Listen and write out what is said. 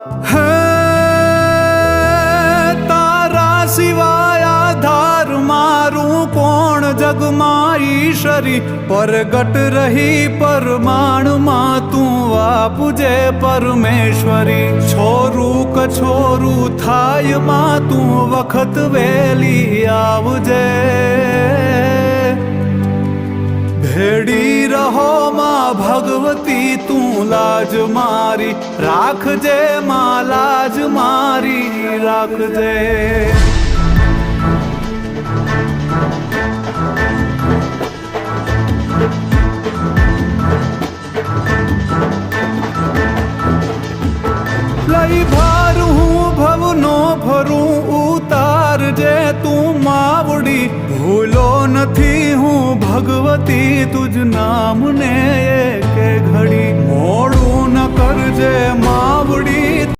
હે તારા સિવાય આધાર મારું કોણ જગમાં ઈશ્વરી પરગટ રહી પરમાણમાં તું આપજે પરમેશ્વરી છોરું કછોરું થાય માં તું વખત વેલી આવજે ભેડી રહો માં ભગવતી તું લાજ મારી રાખજે માં લાજ મારી રાખજે। લઈ ભાર હું ભવનો ભરું ઉતારજે તું માવડી ભૂલો નથી હું ભગવતી તુજ નામને એક ઘડી મોડું ન કરજે માવડી।